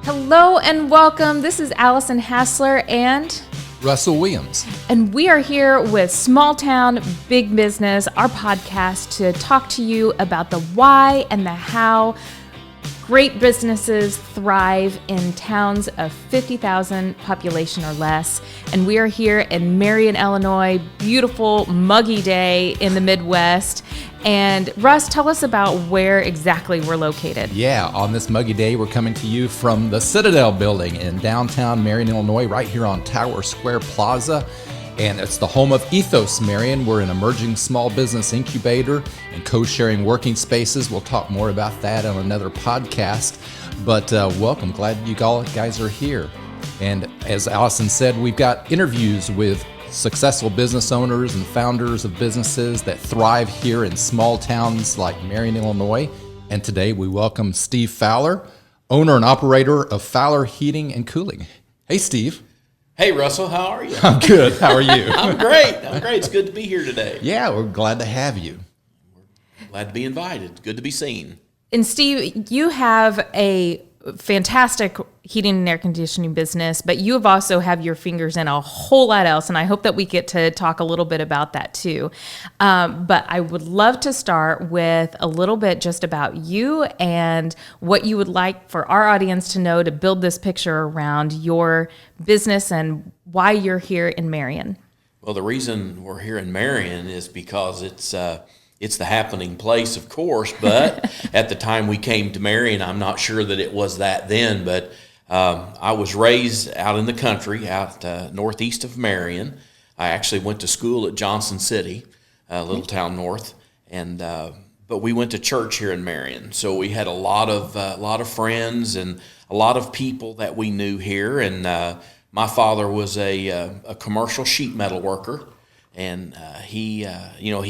Hello and welcome. This is Allison Hassler and Russell Williams. And we are here with Small Town Big Business, our podcast to talk to you about the why and the how great businesses thrive in towns of 50,000 population or less. And we are here in Marion, Illinois, beautiful muggy day in the Midwest. And Russ, tell us about where exactly we're located. Yeah, on this muggy day, we're coming to you from the Citadel building in downtown Marion, Illinois, right here on Tower Square Plaza. And it's the home of Ethos Marion. We're an emerging small business incubator and co-sharing working spaces. We'll talk more about that on another podcast. But welcome, glad you guys are here. And as Allison said, we've got interviews with successful business owners and founders of businesses that thrive here in small towns like Marion, Illinois. And today we welcome Steve Fowler, owner and operator of Fowler Heating and Cooling. Hey, Steve. Hey, Russell, how are you? I'm good. How are you? I'm great. It's good to be here today. Yeah, we're glad to have you. We're glad to be invited. Good to be seen. And Steve, you have a fantastic heating and air conditioning business, but you have also have your fingers in a whole lot else, and I hope that we get to talk a little bit about that too. But I would love to start with a little bit just about you and what you would like for our audience to know to build this picture around your business and why you're here in Marion. Well, the reason we're here in Marion is because it's the happening place, of course, but at the time we came to Marion, I'm not sure that it was that then, but I was raised out in the country, out northeast of Marion. I actually went to school at Johnson City, a little town north, and but we went to church here in Marion. So we had a lot of friends and a lot of people that we knew here. And my father was a commercial sheet metal worker. And he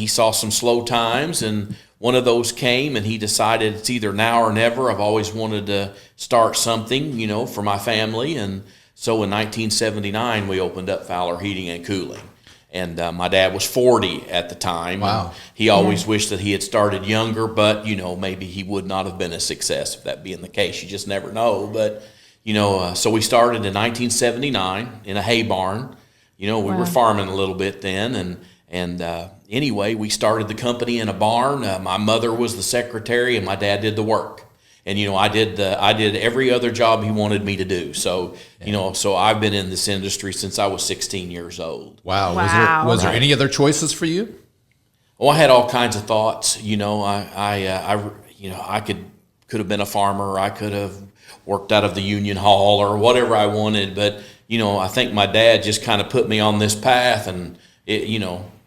saw some slow times, and one of those came, and he decided it's either now or never. I've always wanted to start something, for my family. And so in 1979, we opened up Fowler Heating and Cooling. And my dad was 40 at the time. Wow. He always wished that he had started younger, but, maybe he would not have been a success if that being the case. You just never know. But, so we started in 1979 in a hay barn. We were farming a little bit then, and anyway, we started the company in a barn. My mother was the secretary, and my dad did the work. And I did every other job he wanted me to do. So so I've been in this industry since I was 16 years old. Wow. Was there any other choices for you? Well, I had all kinds of thoughts. I could have been a farmer. I could have worked out of the Union Hall or whatever I wanted, but I think my dad just kind of put me on this path, and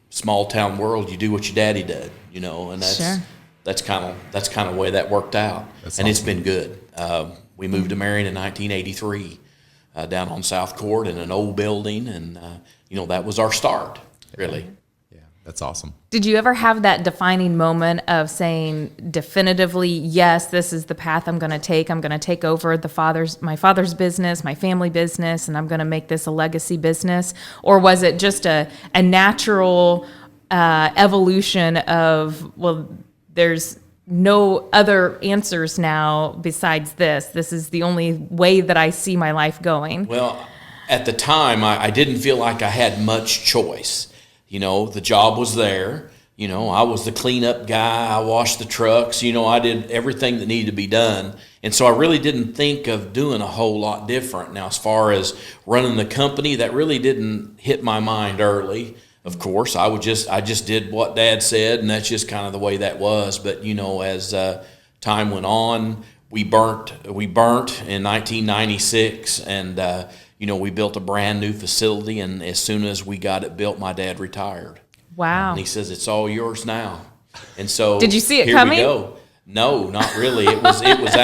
small town world, you do what your daddy did, and that's kind of the way that worked out. That's and awesome. It's been good. We moved to Marion in 1983, down on South Court in an old building, and that was our start, really. Yeah, that's awesome. Did you ever have that defining moment of saying definitively, yes, this is the path I'm going to take. I'm going to take over my father's business, my family business, and I'm going to make this a legacy business? Or was it just a natural evolution of, well, there's no other answers now besides this. This is the only way that I see my life going. Well, at the time, I didn't feel like I had much choice. The job was there. I was the cleanup guy. I washed the trucks. I did everything that needed to be done. And so I really didn't think of doing a whole lot different. Now, as far as running the company, that really didn't hit my mind early. Of course, I just did what Dad said, and that's just kind of the way that was. But, as time went on, we burnt in 1996, and we built a brand new facility, and as soon as we got it built, my dad retired. Wow. And he says, it's all yours now. And so did you see it here coming? We go. No, not really. It was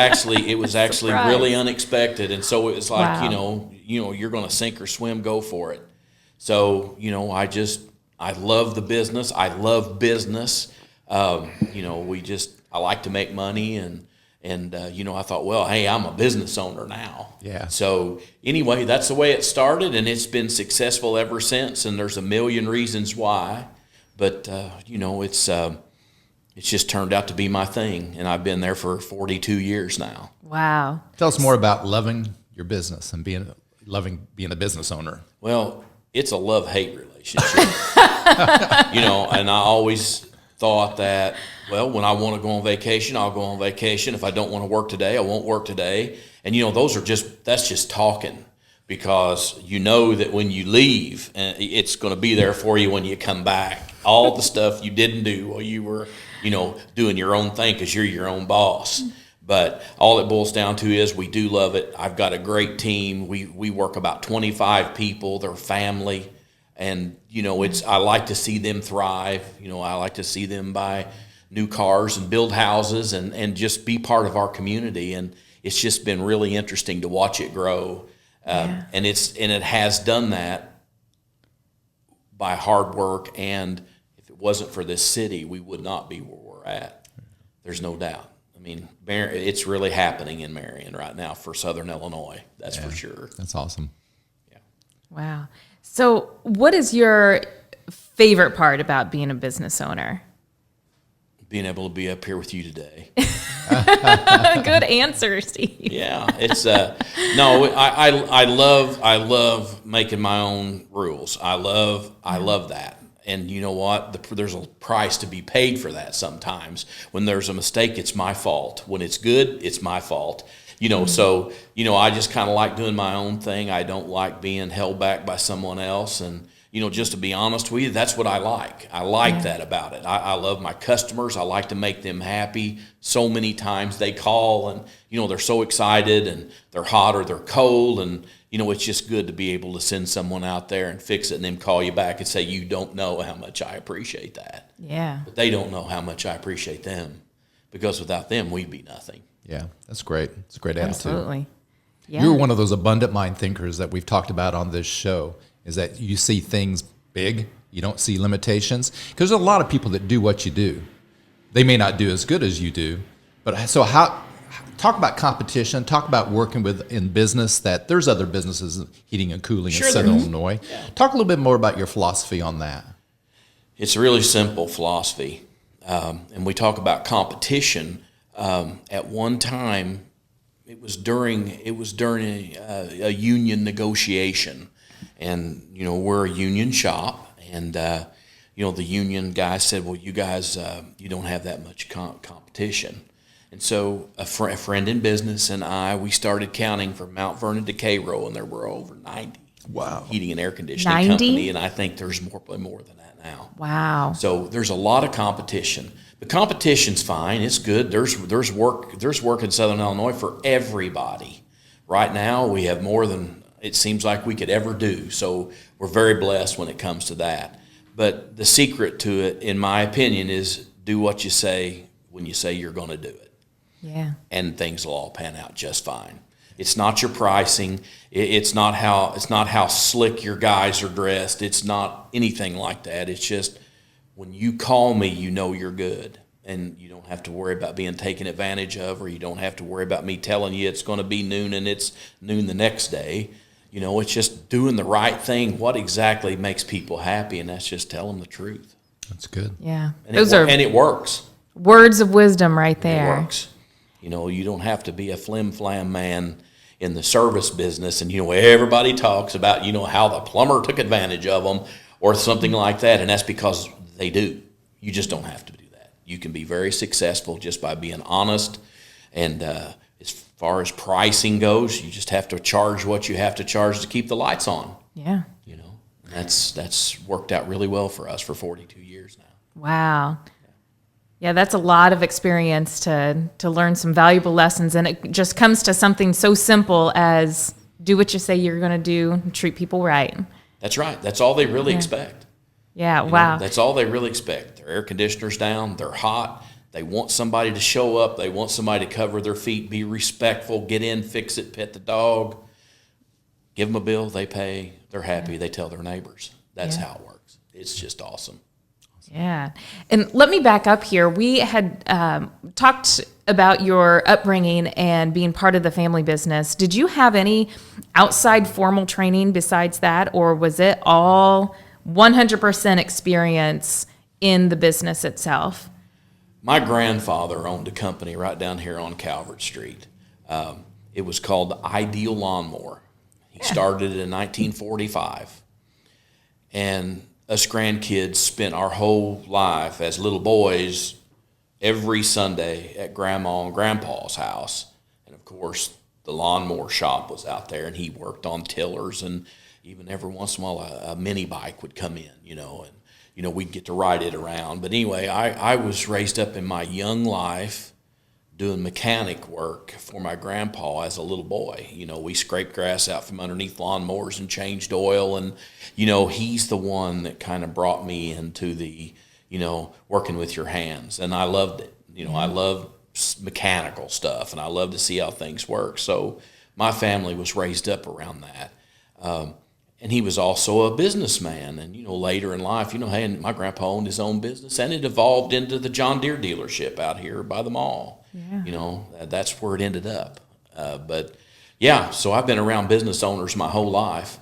actually really unexpected. And so it was like, wow. You're going to sink or swim, go for it. So, I love the business. I love business. I like to make money, and I thought, well, hey, I'm a business owner now. Yeah. So anyway, that's the way it started, and it's been successful ever since. And there's a million reasons why, but it's it's just turned out to be my thing, and I've been there for 42 years now. Wow. Tell us more about loving your business and loving being a business owner. Well, it's a love-hate relationship. And I always thought that, well, when I want to go on vacation, I'll go on vacation. If I don't want to work today, I won't work today. And, that's just talking, because you know that when you leave, it's going to be there for you when you come back. All the stuff you didn't do while you were, doing your own thing, because you're your own boss. But all it boils down to is we do love it. I've got a great team. We work about 25 people. They're family. And, I like to see them thrive. I like to see them buy new cars and build houses and just be part of our community. And it's just been really interesting to watch it grow. And it has done that by hard work. And if it wasn't for this city, we would not be where we're at. There's no doubt. I mean, it's really happening in Marion right now for Southern Illinois. That's for sure. That's awesome. Yeah. Wow. So what is your favorite part about being a business owner? Being able to be up here with you today. Good answer, Steve. Yeah, it's no. I love making my own rules. I love that. And you know what? There's a price to be paid for that sometimes. When there's a mistake, it's my fault. When it's good, it's my fault. So, I just kind of like doing my own thing. I don't like being held back by someone else. And, just to be honest with you, that's what I like. I like that about it. I love my customers. I like to make them happy. So many times they call and, they're so excited and they're hot or they're cold. And, it's just good to be able to send someone out there and fix it and then call you back and say, you don't know how much I appreciate that. Yeah. But they don't know how much I appreciate them, because without them, we'd be nothing. Yeah, that's great. It's a great attitude. Absolutely. Yeah. You're one of those abundant mind thinkers that we've talked about on this show, is that you see things big, you don't see limitations. Because there's a lot of people that do what you do. They may not do as good as you do, but so talk about competition, talk about working in business, that there's other businesses, heating and cooling in Southern Illinois. Yeah. Talk a little bit more about your philosophy on that. It's a really simple philosophy. And we talk about competition. At one time, it was during a union negotiation, and we're a union shop, and the union guy said, "Well, you guys, you don't have that much competition." And so a friend in business and we started counting from Mount Vernon to Cairo, and there were over 90 heating and air conditioning 90? company, and I think there's probably more than that now. Wow. So there's a lot of competition. The competition's fine. It's good. There's work in Southern Illinois for everybody. Right now, we have more than it seems like we could ever do. So we're very blessed when it comes to that. But the secret to it, in my opinion, is do what you say when you say you're going to do it. Yeah. And things will all pan out just fine. It's not your pricing. It's not how slick your guys are dressed. It's not anything like that. It's just, when you call me, you're good, and you don't have to worry about being taken advantage of, or you don't have to worry about me telling you it's going to be noon and it's noon the next day. It's just doing the right thing. What exactly makes people happy, and that's just tell them the truth. That's good. Yeah. And it works. Words of wisdom right there. It works. You don't have to be a flim-flam man in the service business, and everybody talks about how the plumber took advantage of them or something like that, and that's because they do. You just don't have to do that. You can be very successful just by being honest. And as far as pricing goes, you just have to charge what you have to charge to keep the lights on. Yeah. That's worked out really well for us for 42 years now. Wow. Yeah, that's a lot of experience to learn some valuable lessons. And it just comes to something so simple as do what you say you're going to do and treat people right. That's right. That's all they really expect. Yeah, wow. That's all they really expect. Their air conditioner's down. They're hot. They want somebody to show up. They want somebody to cover their feet, be respectful, get in, fix it, pet the dog, give them a bill, they pay, they're happy, they tell their neighbors. That's how it works. It's just awesome. Yeah. And let me back up here. We had talked about your upbringing and being part of the family business. Did you have any outside formal training besides that, or was it all 100% experience in the business itself? My grandfather owned a company right down here on Calvert Street. It was called the Ideal Lawnmower. He started it in 1945. And us grandkids spent our whole life as little boys every Sunday at Grandma and Grandpa's house. And, of course, the lawnmower shop was out there, and he worked on tillers, and even every once in a while a mini bike would come in, and, we'd get to ride it around. But anyway, I was raised up in my young life doing mechanic work for my grandpa as a little boy. We scraped grass out from underneath lawnmowers and changed oil, and, he's the one that kind of brought me into the, working with your hands. And I loved it. I loved mechanical stuff, and I loved to see how things work. So my family was raised up around that. And he was also a businessman. And, later in life, hey, and my grandpa owned his own business, and it evolved into the John Deere dealership out here by the mall. Yeah. That's where it ended up. But yeah, so I've been around business owners my whole life.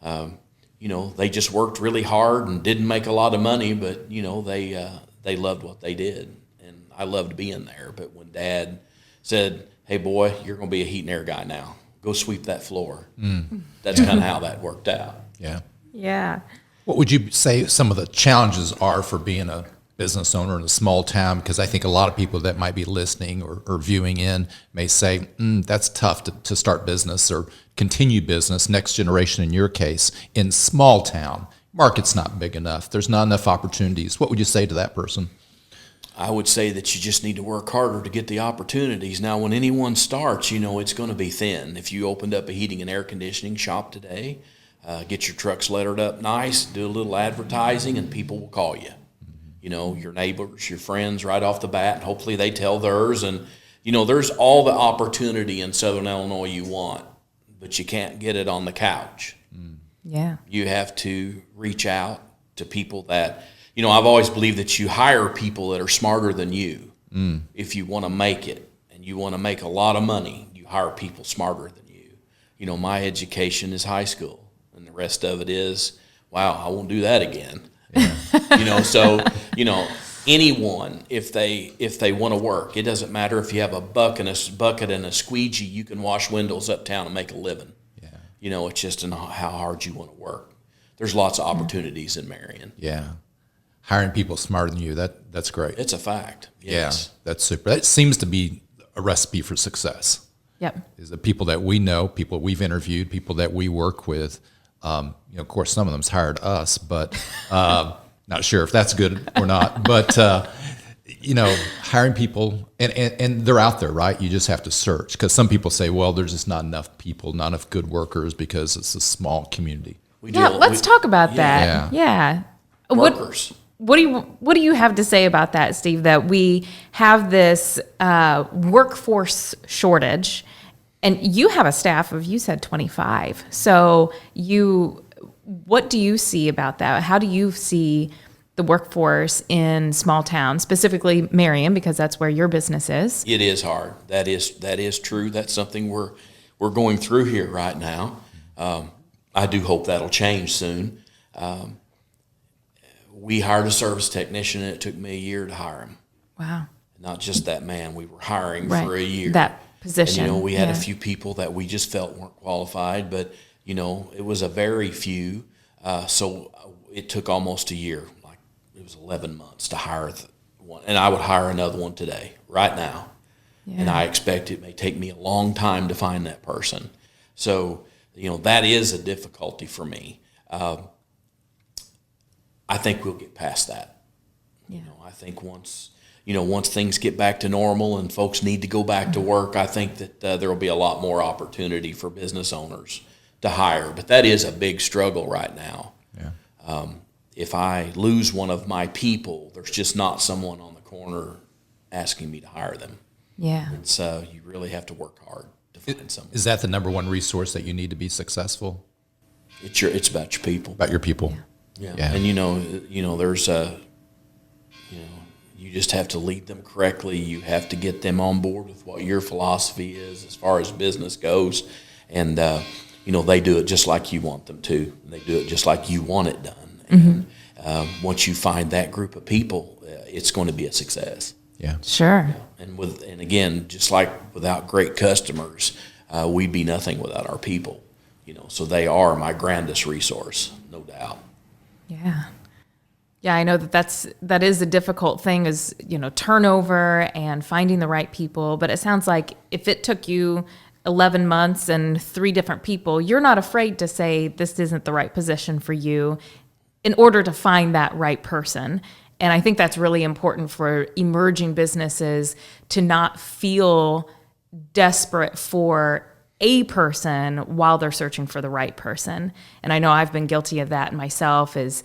They just worked really hard and didn't make a lot of money, but, they loved what they did. And I loved being there. But when Dad said, hey, boy, you're going to be a heat and air guy now. Go sweep that floor. That's kind of how that worked out. Yeah. Yeah. What would you say some of the challenges are for being a business owner in a small town? Because I think a lot of people that might be listening or viewing in may say, that's tough to start business or continue business, next generation in your case, in small town. Market's not big enough. There's not enough opportunities. What would you say to that person? I would say that you just need to work harder to get the opportunities. Now, when anyone starts, it's going to be thin. If you opened up a heating and air conditioning shop today, get your trucks lettered up nice, do a little advertising, and people will call you. Your neighbors, your friends right off the bat, and hopefully they tell theirs. And, there's all the opportunity in Southern Illinois you want, but you can't get it on the couch. Yeah. You have to reach out to people that, I've always believed that you hire people that are smarter than you. If you want to make it and you want to make a lot of money, you hire people smarter than you. My education is high school, and the rest of it is, wow, I won't do that again. Yeah. So anyone, if they want to work, it doesn't matter if you have a bucket and a squeegee, you can wash windows uptown and make a living. Yeah. It's just in how hard you want to work. There's lots of opportunities in Marion. Yeah. Hiring people smarter than you, that's great. It's a fact. Yes. Yeah, that's super. That seems to be a recipe for success. Yep. Is the people that we know, people we've interviewed, people that we work with. Of course, some of them's hired us, but not sure if that's good or not. But hiring people, and they're out there, right? You just have to search, because some people say, well, there's just not enough people, not enough good workers, because it's a small community. Let's talk about that. Yeah. Workers. What do you have to say about that, Steve? That we have this workforce shortage, and you have a staff of, you said 25. So what do you see about that? How do you see the workforce in small towns, specifically Marion, because that's where your business is? It is hard. That is true. That's something we're going through here right now. I do hope that'll change soon. We hired a service technician, and it took me a year to hire him. Wow. Not just that man. We were hiring for a year. That position. And, we had a few people that we just felt weren't qualified, but, it was a very few. So it took almost a year. Like, it was 11 months to hire one. And I would hire another one today, right now. Yeah. And I expect it may take me a long time to find that person. So, that is a difficulty for me. I think we'll get past that. Yeah. I think once things get back to normal and folks need to go back to work, I think that there will be a lot more opportunity for business owners to hire. But that is a big struggle right now. Yeah. If I lose one of my people, there's just not someone on the corner asking me to hire them. Yeah. And so you really have to work hard to find someone. Is that the number one resource that you need to be successful? It's about your people. About your people. Yeah. Yeah. And there's you just have to lead them correctly. You have to get them on board with what your philosophy is as far as business goes. And they do it just like you want them to. They do it just like you want it done. And once you find that group of people, it's going to be a success. Yeah. Sure. And again, just like without great customers, we'd be nothing without our people. So they are my grandest resource, no doubt. Yeah. Yeah, I know that is a difficult thing is, turnover and finding the right people. But it sounds like if it took you 11 months and 3 different people, you're not afraid to say this isn't the right position for you in order to find that right person. And I think that's really important for emerging businesses to not feel desperate for a person while they're searching for the right person. And I know I've been guilty of that myself, is,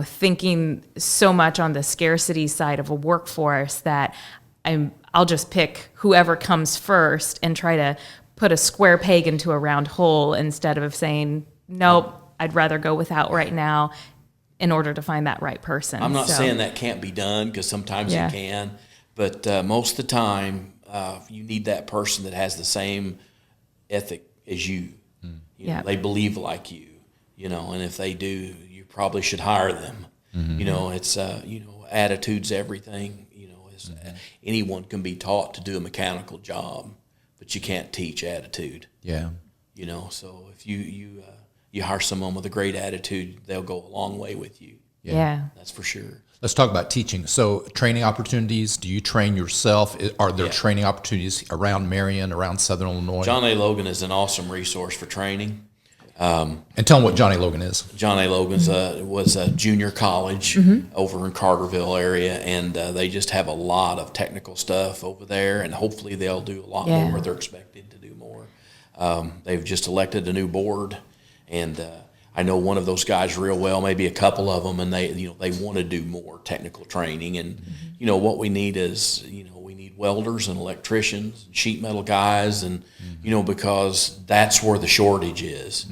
thinking so much on the scarcity side of a workforce that I'll just pick whoever comes first and try to put a square peg into a round hole instead of saying, nope, I'd rather go without right now in order to find that right person. I'm not saying that can't be done, because sometimes you can, but most of the time you need that person that has the same ethic as you. They believe like you, and if they do, you probably should hire them. It's attitude's everything. Anyone can be taught to do a mechanical job, but you can't teach attitude. So if you hire someone with a great attitude, they'll go a long way with you. That's for sure. Let's talk about teaching. So training opportunities, do you train yourself? Are there training opportunities around Marion, around Southern Illinois? John A. Logan is an awesome resource for training. And tell them what John A. Logan is. John A. Logan's was a junior college over in Carterville area, and they just have a lot of technical stuff over there, and hopefully they'll do a lot more. They're expected to do more. They've just elected a new board, and I know one of those guys real well, maybe a couple of them, and they want to do more technical training. And what we need is we need welders and electricians, and sheet metal guys, and because that's where the shortage is.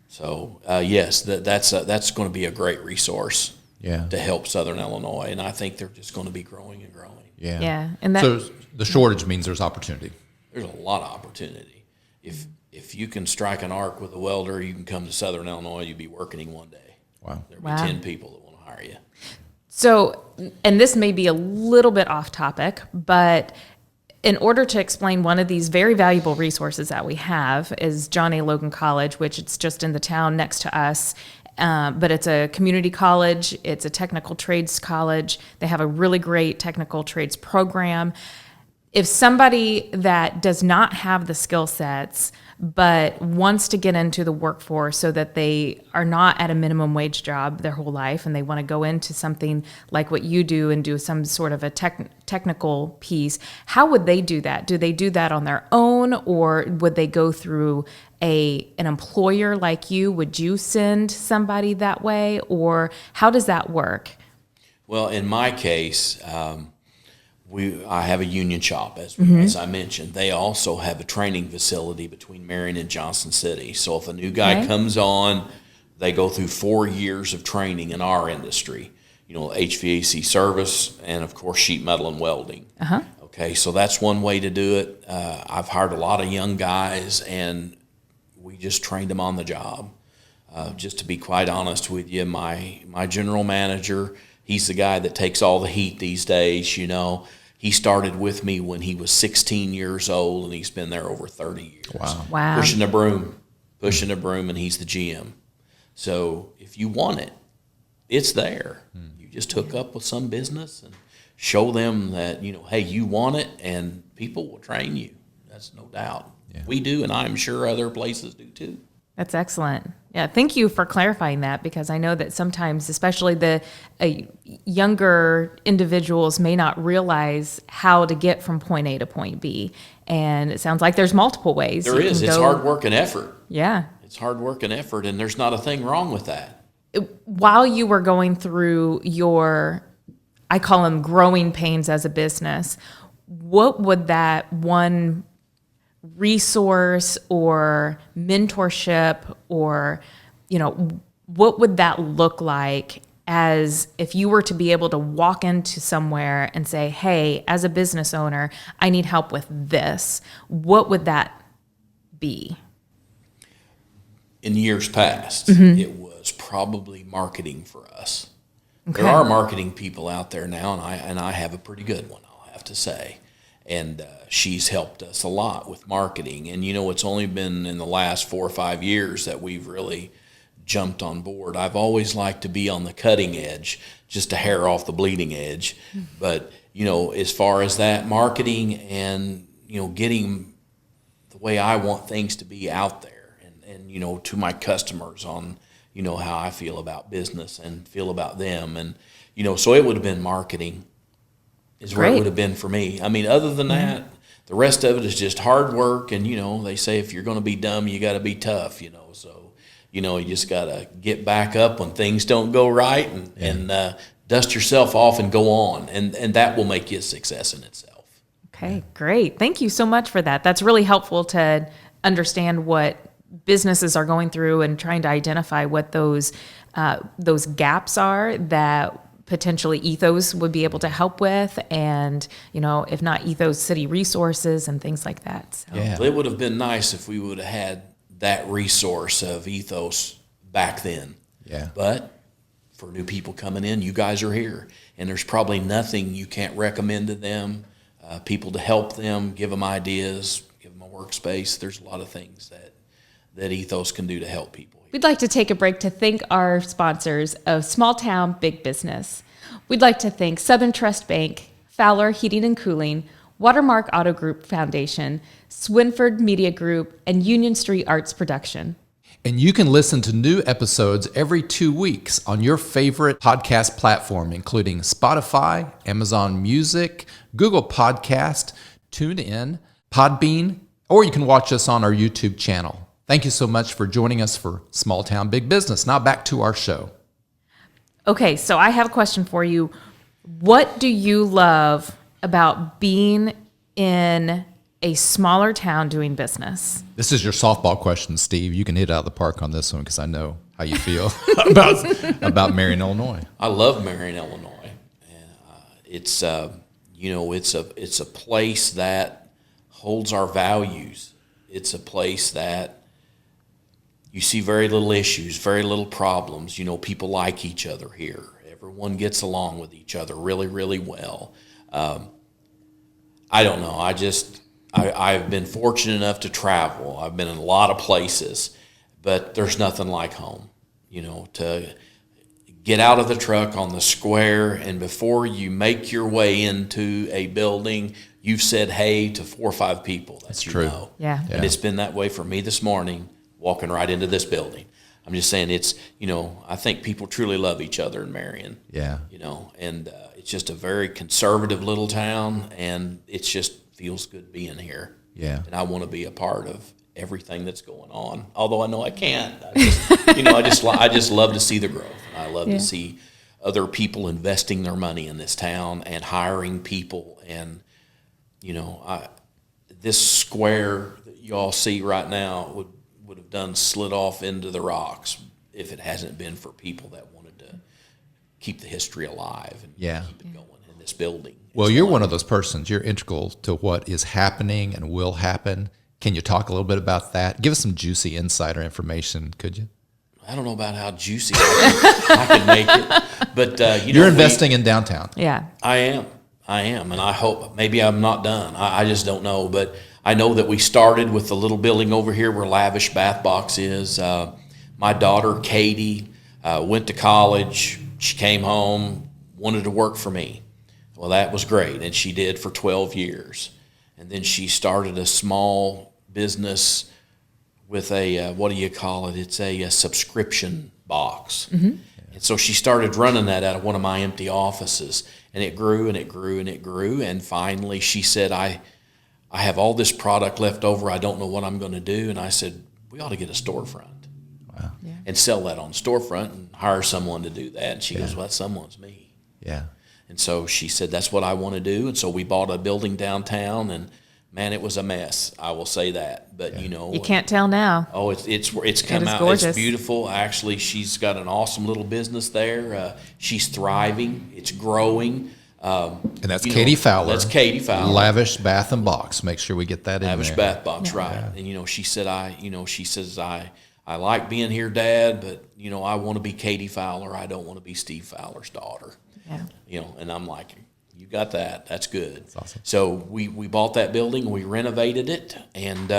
So yes, that's going to be a great resource to help Southern Illinois, and I think they're just going to be growing and growing. And so the shortage means there's opportunity. There's a lot of opportunity. If you can strike an arc with a welder, you can come to Southern Illinois, you'll be working one day. Wow. There'll be 10 people that want to hire you. So, and this may be a little bit off topic, but in order to explain one of these very valuable resources that we have is John A. Logan College, which it's just in the town next to us. But it's a community college. It's a technical trades college. They have a really great technical trades program. If somebody that does not have the skill sets but wants to get into the workforce so that they are not at a minimum wage job their whole life and they want to go into something like what you do and do some sort of a technical piece, how would they do that? Do they do that on their own, or would they go through an employer like you? Would you send somebody that way, or how does that work? Well, in my case, I have a union shop, as I mentioned. They also have a training facility between Marion and Johnson City. So if a new guy comes on, they go through 4 years of training in our industry. HVAC service and, of course, sheet metal and welding. Okay, so that's one way to do it. I've hired a lot of young guys, and we just trained them on the job. Just to be quite honest with you, my general manager, he's the guy that takes all the heat these days, He started with me when he was 16 years old, and he's been there over 30 years. Wow. Pushing a broom, and he's the GM. So if you want it, it's there. You just hook up with some business and show them that, hey, you want it, and people will train you. That's no doubt. Yeah. We do, and I'm sure other places do too. That's excellent. Yeah, thank you for clarifying that, because I know that sometimes, especially the younger individuals, may not realize how to get from point A to point B. And it sounds like there's multiple ways. There is. It's hard work and effort. Yeah. It's hard work and effort, and there's not a thing wrong with that. While you were going through your, I call them growing pains as a business, what would that one resource or mentorship or, what would that look like, as if you were to be able to walk into somewhere and say, hey, as a business owner, I need help with this. What would that be? In years past, it was probably marketing for us. There are marketing people out there now, and I have a pretty good one, I'll have to say. And she's helped us a lot with marketing. And, it's only been in the last 4 or 5 years that we've really jumped on board. I've always liked to be on the cutting edge, just a hair off the bleeding edge. But, as far as that marketing and, getting the way I want things to be out there and to my customers on, how I feel about business and feel about them. And, so it would have been marketing is where it would have been for me. I mean, other than that, the rest of it is just hard work. And, they say if you're going to be dumb, you got to be tough, So, you just got to get back up when things don't go right and dust yourself off and go on. And that will make you a success in itself. Okay, great. Thank you so much for that. That's really helpful to understand what businesses are going through and trying to identify what those gaps are that potentially Ethos would be able to help with, and if not Ethos, city resources and things like that. So. Yeah. Well, it would have been nice if we would have had that resource of Ethos back then. Yeah. But for new people coming in, you guys are here, and there's probably nothing you can't recommend to them. People to help them, give them ideas, give them a workspace. There's a lot of things that Ethos can do to help people. We'd like to take a break to thank our sponsors of Small Town Big Business. We'd like to thank Southern Trust Bank, Fowler Heating and Cooling, Watermark Auto Group Foundation, Swinford Media Group, and Union Street Arts Production. And you can listen to new episodes every 2 weeks on your favorite podcast platform, including Spotify, Amazon Music, Google Podcast, TuneIn, Podbean, or you can watch us on our YouTube channel. Thank you so much for joining us for Small Town Big Business. Now back to our show. Okay, so I have a question for you. What do you love about being in a smaller town doing business? This is your softball question, Steve. You can hit it out of the park on this one because I know how you feel about Marion, Illinois. I love Marion, Illinois. It's it's a place that holds our values. It's a place that you see very little issues, very little problems. People like each other here. Everyone gets along with each other really, really well. I don't know. I've been fortunate enough to travel. I've been in a lot of places, but there's nothing like home. To get out of the truck on the square, and before you make your way into a building, you've said hey to 4 or 5 people that you know. Yeah. And it's been that way for me this morning, walking right into this building. I'm just saying I think people truly love each other in Marion. Yeah. And it's just a very conservative little town, and it just feels good being here. Yeah. And I want to be a part of everything that's going on. Although I know I can't. I just love to see the growth. And I love to see other people investing their money in this town and hiring people. And this square that you all see right now would have done slid off into the rocks if it hasn't been for people that wanted to keep the history alive and keep it going in this building. Well, you're one of those persons. You're integral to what is happening and will happen. Can you talk a little bit about that? Give us some juicy insider information, could you? I don't know about how juicy I can make it, but you're investing in downtown. Yeah, I am, and I hope maybe I'm not done. I just don't know, but I know that we started with the little building over here where Lavish Bath Box is. My daughter Katie went to college. She came home, wanted to work for me. Well, that was great, and she did for 12 years. And then she started a small business with a, what do you call it? It's a subscription box. Mm-hmm. And so she started running that out of one of my empty offices, and it grew and it grew and it grew. And finally she said, I have all this product left over. I don't know what I'm going to do. And I said, we ought to get a storefront. Wow. Yeah. And sell that on storefront and hire someone to do that. And she goes, well, that someone's me. Yeah. And so she said, that's what I want to do. And so we bought a building downtown, and man, it was a mess. I will say that. But you can't tell now. Oh, it's come out. Gorgeous. It's beautiful. Actually, she's got an awesome little business there. She's thriving. It's growing. And that's Katie Fowler. That's Katie Fowler. Lavish Bath and Box. Make sure we get that in there. Lavish Bath Box, right? And she said, I I like being here, Dad, but, I want to be Katie Fowler. I don't want to be Steve Fowler's daughter. Yeah. And I'm like, you got that. That's good. That's awesome. So we bought that building, we renovated it, and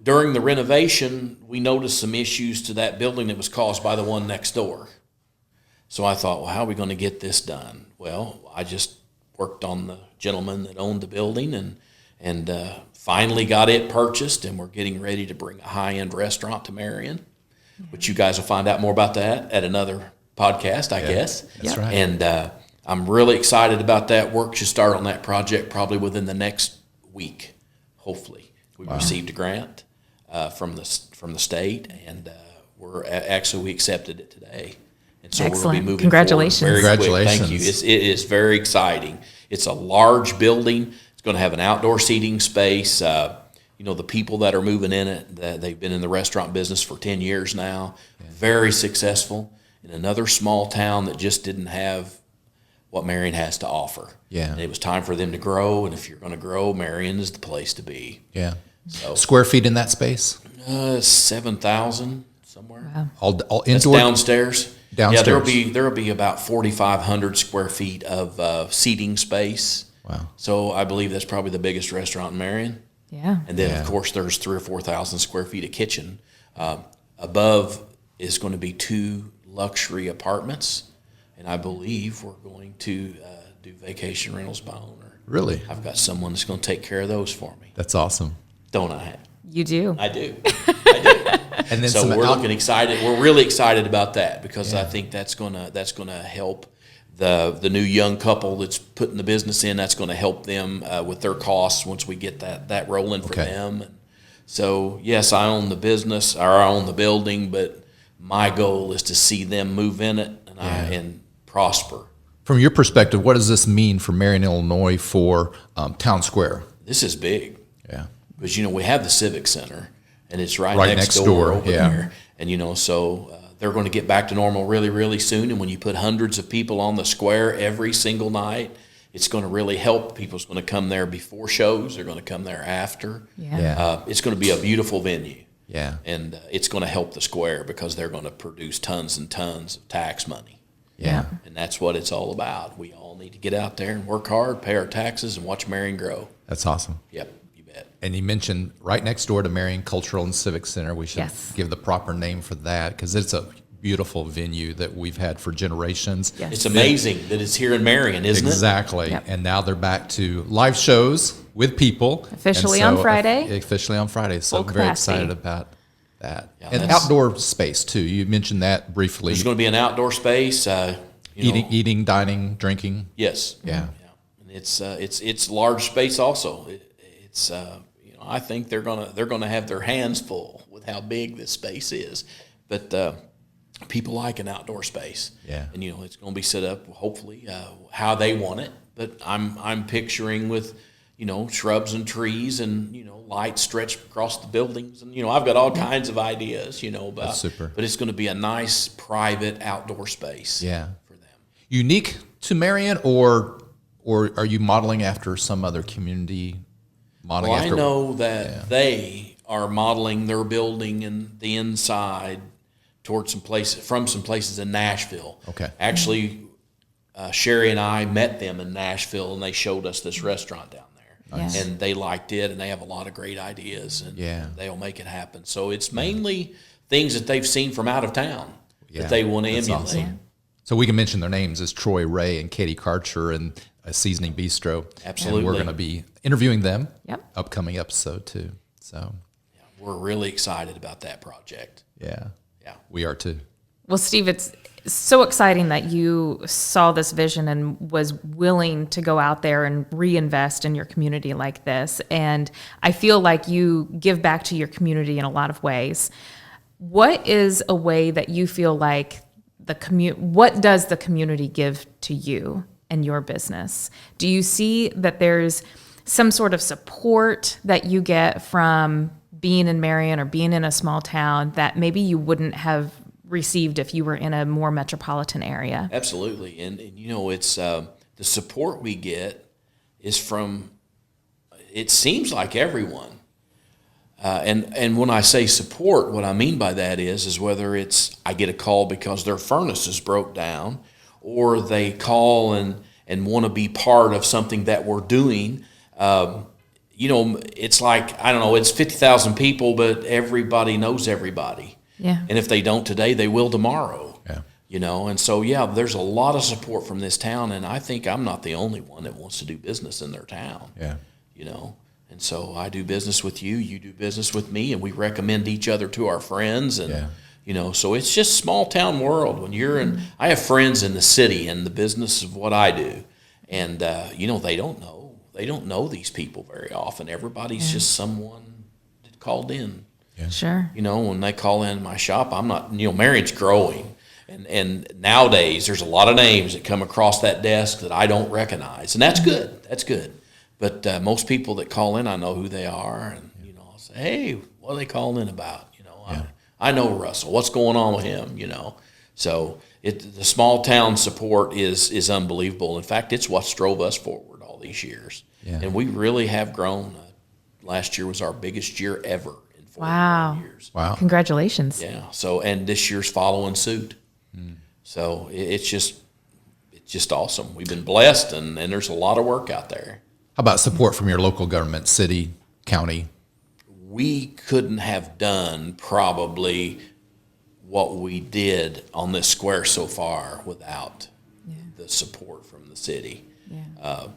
during the renovation, we noticed some issues to that building that was caused by the one next door. So I thought, well, how are we going to get this done? Well, I just worked on the gentleman that owned the building and finally got it purchased, and we're getting ready to bring a high-end restaurant to Marion, which you guys will find out more about that at another podcast, I guess. That's right. And I'm really excited about that. Work should start on that project probably within the next week, hopefully. We received a grant from the state, and we accepted it today. And so we're going to be moving Congratulations. forward very quick. Congratulations. Thank you. It is very exciting. It's a large building. It's going to have an outdoor seating space. The people that are moving in it, they've been in the restaurant business for 10 years now, very successful in another small town that just didn't have what Marion has to offer. Yeah. And it was time for them to grow, and if you're going to grow, Marion is the place to be. Yeah. So Square feet in that space? 7,000 somewhere. Wow. All That's indoor? downstairs. Downstairs. Yeah, there'll be about 4,500 square feet of seating space. Wow. So I believe that's probably the biggest restaurant in Marion. Yeah. And then, of course, there's 3,000 or 4,000 square feet of kitchen. Above is going to be 2 luxury apartments, and I believe we're going to do vacation rentals by owner. Really? I've got someone that's going to take care of those for me. That's awesome. Don't I? You do. I do. I do. And then So we're looking excited. We're really excited about that because I think that's gonna help the new young couple that's putting the business in. That's going to help them with their costs once we get that rolling for them. And so yes, I own the business, or I own the building, but my goal is to see them move in it and prosper. From your perspective, what does this mean for Marion, Illinois, for Town Square? This is big. Yeah. Because, we have the Civic Center, and it's right next door door over yeah. there. And, so they're going to get back to normal really, really soon. And when you put hundreds of people on the square every single night, it's going to really help. People's going to come there before shows. They're going to come there after. Yeah. It's going to be a beautiful venue. Yeah. And it's going to help the square because they're going to produce tons and tons of tax money. Yeah. And that's what it's all about. We all need to get out there and work hard, pay our taxes, and watch Marion grow. That's awesome. Yep, you bet. And you mentioned right next door to Marion Cultural and Civic Center. We should give the proper name for that because it's a beautiful venue that we've had for generations. Yes. It's amazing that it's here in Marion, isn't it? Exactly. Yep. And now they're back to live shows with people. Officially And on Friday. Officially on Friday. So Full I'm very capacity. excited about that. Yeah, and that's- outdoor space too. You mentioned that briefly. There's going to be an outdoor space. Eating, dining, drinking. Yes. Yeah. And it's large space also. It's I think they're gonna have their hands full with how big this space is, but people like an outdoor space. Yeah. And it's going to be set up hopefully how they want it. But I'm picturing with shrubs and trees and lights stretched across the buildings and I've got all kinds of ideas about. That's super. But it's going to be a nice private outdoor space. Yeah. For them. Unique to Marion, or are you modeling after some other community? Well, I know that they are modeling their building and the inside towards some places in Nashville. Okay. Actually, Sherry and I met them in Nashville, and they showed us this restaurant down there. Nice. And they liked it, and they have a lot of great ideas, and they'll make it happen. So it's mainly things that they've seen from out of town that they want to That's emulate. awesome. So we can mention their names as Troy Ray and Katie Karcher and Seasoning Bistro. Absolutely. And we're going to be interviewing them. Yep. Upcoming episode too. So We're really excited about that project. yeah, Yeah. we are too. Well, Steve, it's so exciting that you saw this vision and was willing to go out there and reinvest in your community like this. And I feel like you give back to your community in a lot of ways. What is a way that you feel like what does the community give to you and your business? Do you see that there's some sort of support that you get from being in Marion or being in a small town that maybe you wouldn't have received if you were in a more metropolitan area? Absolutely. And it's the support we get is from, it seems like everyone. And when I say support, what I mean by that is whether it's I get a call because their furnace is broke down, or they call and want to be part of something that we're doing. It's like, I don't know, it's 50,000 people, but everybody knows everybody. Yeah. And if they don't today, they will tomorrow. Yeah. And so, there's a lot of support from this town, and I think I'm not the only one that wants to do business in their town. Yeah. And so I do business with you, you do business with me, and we recommend each other to our friends. And, so it's just small town world. When you're in, I have friends in the city and the business of what I do. And, they don't know. They don't know these people very often. Everybody's just someone that called in. Yeah. Sure. When they call in my shop, I'm not, Marion's growing. And nowadays there's a lot of names that come across that desk that I don't recognize. And that's good. That's good. But most people that call in, I know who they are. And, I'll say, hey, what are they calling in about? I know Russell. What's going on with him, So the small town support is unbelievable. In fact, it's what's drove us forward all these years. Yeah. And we really have grown. Last year was our biggest year ever in 4 years. Wow. Congratulations. Yeah. So, and this year's following suit. So it's just awesome. We've been blessed, and there's a lot of work out there. How about support from your local government, city, county? We couldn't have done probably what we did on this square so far without the support from the city. Yeah.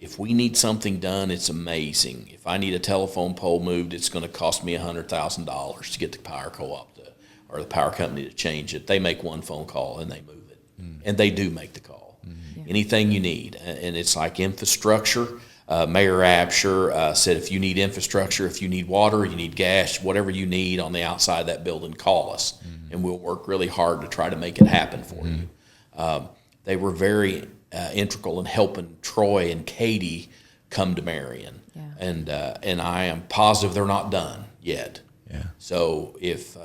If we need something done, it's amazing. If I need a telephone pole moved, it's going to cost me $100,000 to get the power co-op or the power company to change it. They make one phone call and they move it, and they do make the call. Anything you need, and it's like infrastructure. Mayor Absher said, if you need infrastructure, if you need water, you need gas, whatever you need on the outside of that building, call us, and we'll work really hard to try to make it happen for you. They were very integral in helping Troy and Katie come to Marion, and I am positive they're not done yet. Yeah. So if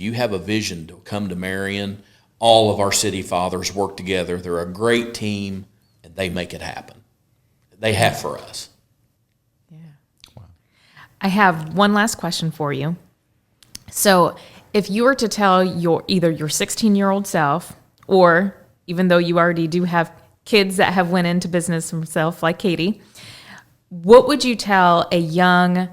you have a vision to come to Marion, all of our city fathers work together. They're a great team, and they make it happen. They have for us. Yeah. Wow. I have one last question for you. So if you were to tell either your 16-year-old self, or even though you already do have kids that have went into business themselves, like Katie, what would you tell a young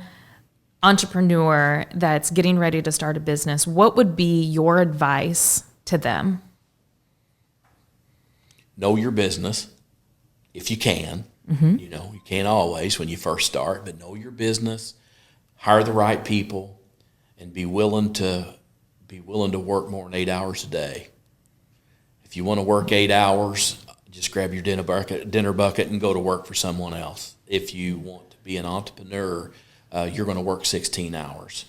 entrepreneur that's getting ready to start a business? What would be your advice to them? Know your business if you can. You can't always when you first start, but know your business, hire the right people, and be willing to work more than 8 hours a day. If you want to work 8 hours, just grab your dinner bucket and go to work for someone else. If you want to be an entrepreneur, you're going to work 16 hours.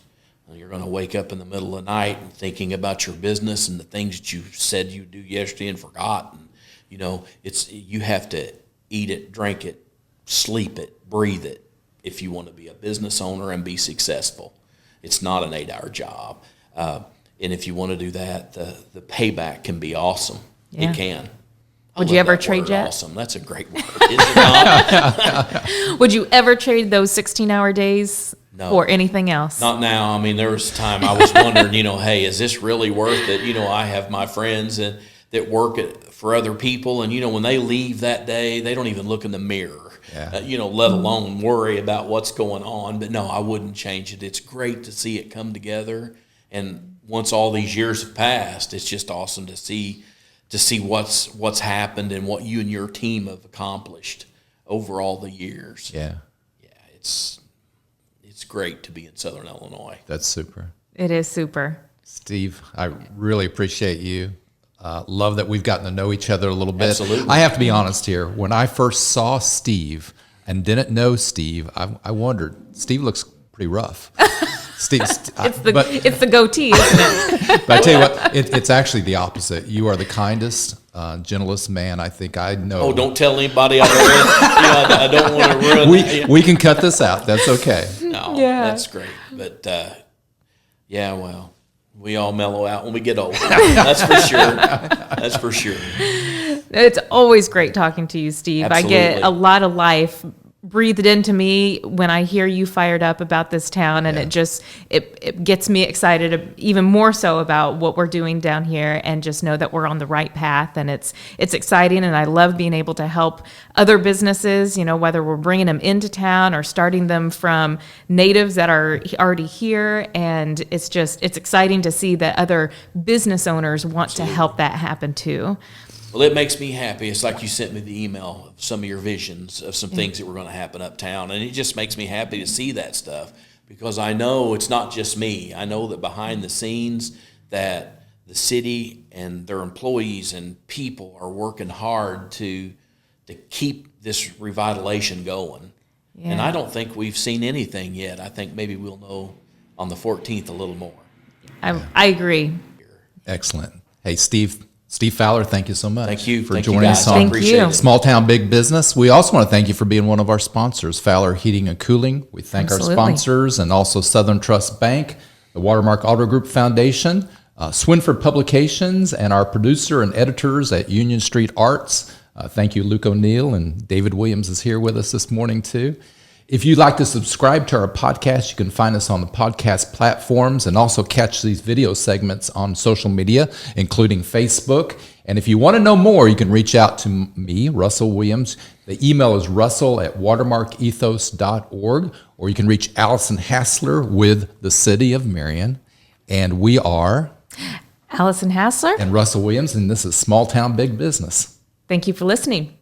You're going to wake up in the middle of the night and thinking about your business and the things that you said you'd do yesterday and forgot. And, you have to eat it, drink it, sleep it, breathe it if you want to be a business owner and be successful. It's not an 8-hour job. And if you want to do that, the payback can be awesome. Yeah. It can. Would you ever trade yet? Awesome. That's a great word. Is it not? Would you ever trade those 16-hour days for anything else? Not now. I mean, there was a time I was wondering, hey, is this really worth it? I have my friends that work for other people, and when they leave that day, they don't even look in the mirror, let alone worry about what's going on. But no, I wouldn't change it. It's great to see it come together, and once all these years have passed, it's just awesome to see what's happened and what you and your team have accomplished over all the years. Yeah. It's great to be in Southern Illinois. That's super. It is super. Steve, I really appreciate you. Love that we've gotten to know each other a little bit. Absolutely. I have to be honest here. When I first saw Steve and didn't know Steve, I wondered, Steve looks pretty rough. Steve, it's the goatee, isn't it? But I tell you what, it's actually the opposite. You are the kindest, gentlest man I think I know. Oh, don't tell anybody. I don't want to ruin that. We can cut this out. That's okay. No, Yeah. That's great. But, well, we all mellow out when we get older. That's for sure. That's for sure. It's always great talking to you, Steve. Absolutely. I get a lot of life breathed into me when I hear you fired up about this town, and it gets me excited even more so about what we're doing down here, and just know that we're on the right path, and it's exciting, and I love being able to help other businesses, whether we're bringing them into town or starting them from natives that are already here, and it's exciting to see that other business owners want to help that happen too. Well, it makes me happy. It's like you sent me the email of some of your visions of some things that were going to happen uptown. And it just makes me happy to see that stuff, because I know it's not just me. I know that behind the scenes that the city and their employees and people are working hard to keep this revitalization going. Yeah. And I don't think we've seen anything yet. I think maybe we'll know on the 14th a little more. I agree. Excellent. Hey, Steve Fowler, thank you so much. Thank you for thank joining you guys. us on Appreciate it. Small Town Big Business. We also want to thank you for being one of our sponsors, Fowler Heating and Cooling. We thank Absolutely. our sponsors, and also Southern Trust Bank, the Watermark Auto Group Foundation, Swinford Publications, and our producer and editors at Union Street Arts. Thank you, Luke O'Neill, and David Williams is here with us this morning too. If you'd like to subscribe to our podcast, you can find us on the podcast platforms, and also catch these video segments on social media, including Facebook. And if you want to know more, you can reach out to me, Russell Williams. The email is russell@watermarkethos.org, or you can reach Allison Hassler with the City of Marion. And we are Allison Hassler and Russell Williams, and this is Small Town Big Business. Thank you for listening.